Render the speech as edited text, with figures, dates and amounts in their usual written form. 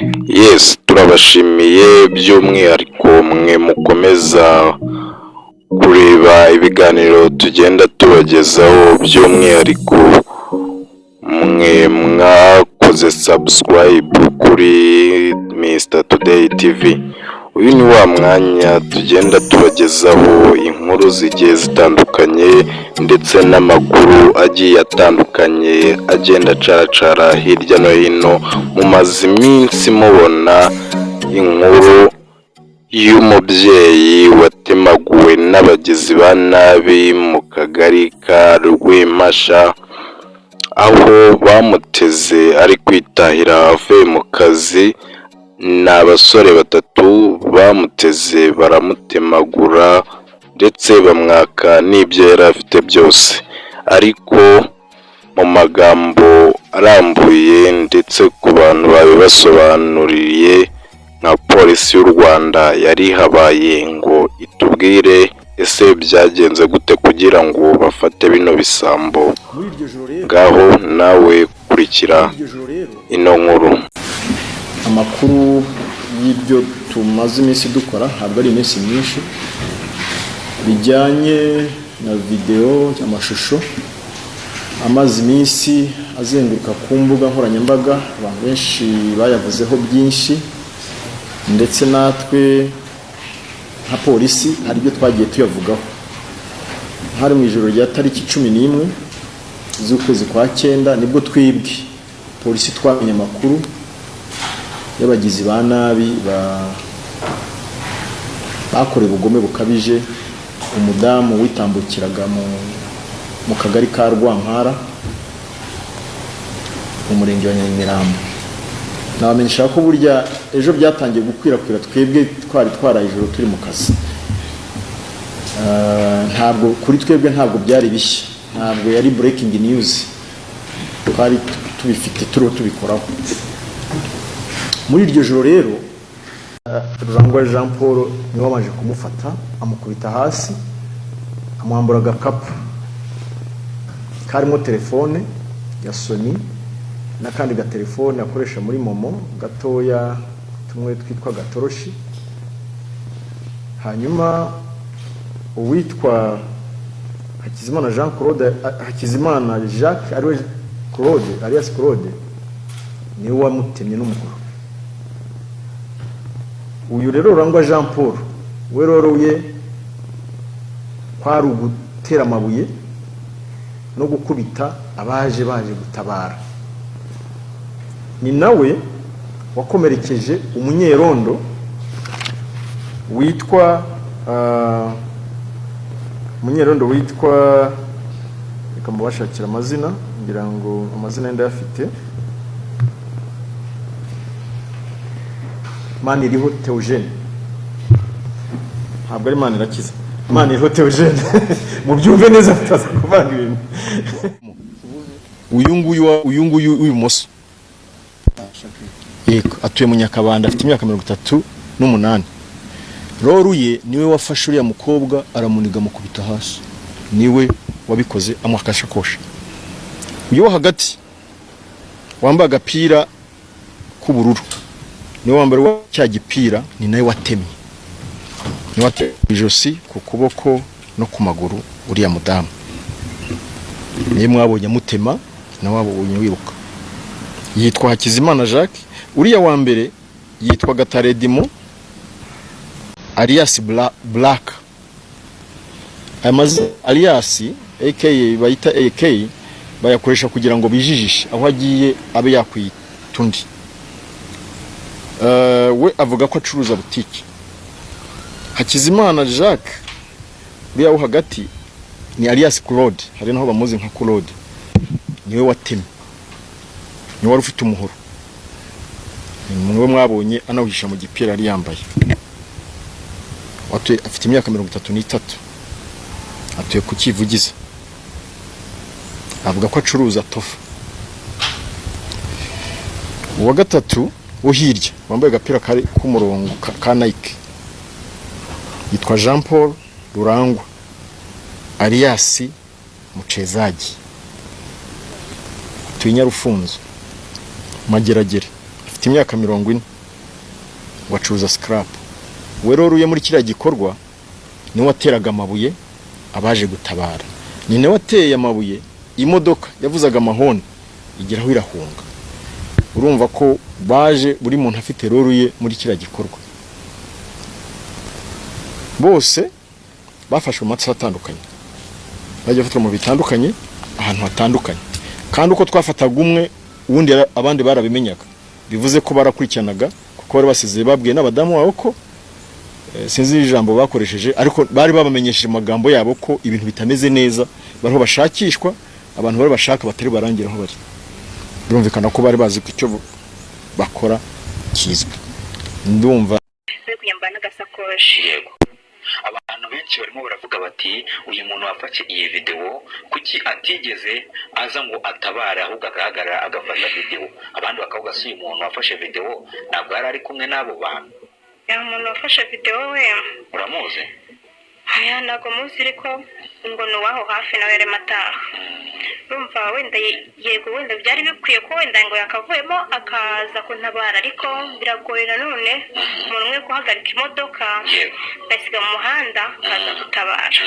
Yes, turabashimiye by'umwihariko mwe mukomeza kureba ibiganiro tugenda tubagezaho, by'umwihariko mwe mwakoze subscribe kuri Mr Today TV. Uyu ni wa mwanya tugenda tubagezaho inkuru zigiye zitandukanye ndetse n'amakuru agiye atandukanye agenda acaracara hirya no hino. Mumaze iminsi mubona inkuru y'umubyeyi watemaguwe n'abagizi ba nabi mu kagari ka Rwempasha, aho bamuteze ari kwitahira avuye mu kazi. Ni abasore batatu bamuteze baramutemagura ndetse bamwaka n'ibyo yari afite byose, ariko mu magambo arambuye ndetse ku bantu babibasobanuriye nka polisi y'u Rwanda yari habaye ngo itubwire ese byagenze gute kugira ngo bafate bino bisambo. Ngaho nawe kurikira ino nkuru. Amakuru y'ibyo tumaze iminsi dukora ntabwo ari iminsi myinshi, bijyanye na video amashusho amaze iminsi azenguruka ku mbuga nkoranyambaga. Abantu benshi bayavuzeho byinshi, ndetse natwe nka polisi hari ibyo twagiye tuyavugaho. Hari mu ijoro rya tariki 11 z'ukwezi kwa 9 nibwo twibwe polisi twamenye amakuru y'abagizi ba nabi bakorewe ubugome bukabije umudamu witambukiraga mu kagari ka Rwampara mu murenge wa Nyamirambo. Nabamenyesha ko burya ejo byatangiye gukwirakwira, twebwe twaraye ijoro turi mu kazi. Ntabwo kuri twebwe ntabwo byari bishya, ntabwo yari breaking news, twari tubifite tubikoraho. Muri iryo joro rero Rurangwa Jean Paul niwe wamaje kumufata, amukubita hasi, amwambura agakapu karimo telefone ya Sony n'akandi gatelefone akoresha muri momo gatoya tumwe twitwa gatoroshi. Hanyuma uwitwa Hakizimana Jean Claude, Hakizimana Jacques ariwe Claude alias Claude, niwe wamutemye n'umuguru. Uyu rero Rurangwa Jean Paul we roroye kwari ugutera amabuye no gukubita abaje gutabara. Ni nawe wakomerekeje umunyerondo witwa reka mubashakira amazina ngira ngo amazina yenda yafite. Maniriho Theogene, ntabwo ari Manirakiza, Maniriho Theogene mu byumve neza tutaza kuvanga ibintu. Uyu nguyu w'ibumoso yego atuye mu Nyakabanda, afite imyaka 38. Roruye niwe wafashe uriya mukobwa aramuniga mukubita hasi, niwe wabikoze amwakashakosha. Uyu hagati wambaye agapira k'ubururu niwe wambere cya gipira, ni nawe watemye, ni watemye ijosi, ku kuboko no ku maguru uriya mudamu. Niye mwabonye mutema na wabonye wiruka. Yitwa Hakizimana Jacques. Uriya wa mbere yitwa Gataredimo alias Black. Amaze alias AK bayita AK bayakoresha kugira ngo bijijishe aho agiye abe yakwitundi. We avuga ko acuruza butike. Hakizimana Jacques uriya wo hagati ni alias Claude, hari naho bamuzi nka Claude, niwe watemye, niwe wari ufite umuhoro. Niwe mwabonye anawisha mu gipira ari yambaye. Watuye afite imyaka 33, atuye ku Kivugiza, avuga ko acuruza tofu. Uwa gatatu wo hirya wambaye agapira kari k'umurongo ka Nike yitwa Jean Paul Rurangwa alias Muchezaji, atuye Nyarufunzo Mageragere, afite imyaka 40 wacuza scrap. We Roruye muri kiriya gikorwa ni wateraga amabuye abaje gutabara, ni ne wateye amabuye imodoka yavuzaga amahoni igeraho irahunga. Urumva ko baje buri muntu afite Roruye muri kiriya gikorwa. Bose bafashwe amatsa atandukanye, bajya bafatwa mu bitandukanye ahantu hatandukanye, kandi uko twafataga umwe ubundi abandi barabimenyaga, bivuze ko barakurikiranaga kuko bari basize babwiye n'abadamu wabo ko sinzi ijambo bakoresheje, ariko bari babamenyesheje amagambo yabo ko ibintu bitameze neza, bariho bashakishwa, abantu bari bashaka batari barangira aho bari. Birumvikana ko bari bazi ko icyo bakora kizwe. Ndumva kuyambana gasakoshi. Yego, abantu benshi barimo baravuga bati uyu muntu wafashe iyi video kuki atigeze aza ngo atabara ahubwo akahagarara agafata video. Abandi bakavuga si uyu muntu wafashe video ntabwo yari ari kumwe n'abo bantu. Ya muntu wafashe video we uramuzi? Aya ntabwo muzi, ariko ngo ni waho hafi nawe yari mataha. Urumva wenda yego wenda byari bikwiye ko wenda ngo yakavuyemo akaza kuntabara, ariko biragoye nanone umuntu umwe guhagarika imodoka basiga mu muhanda akaza gutabara.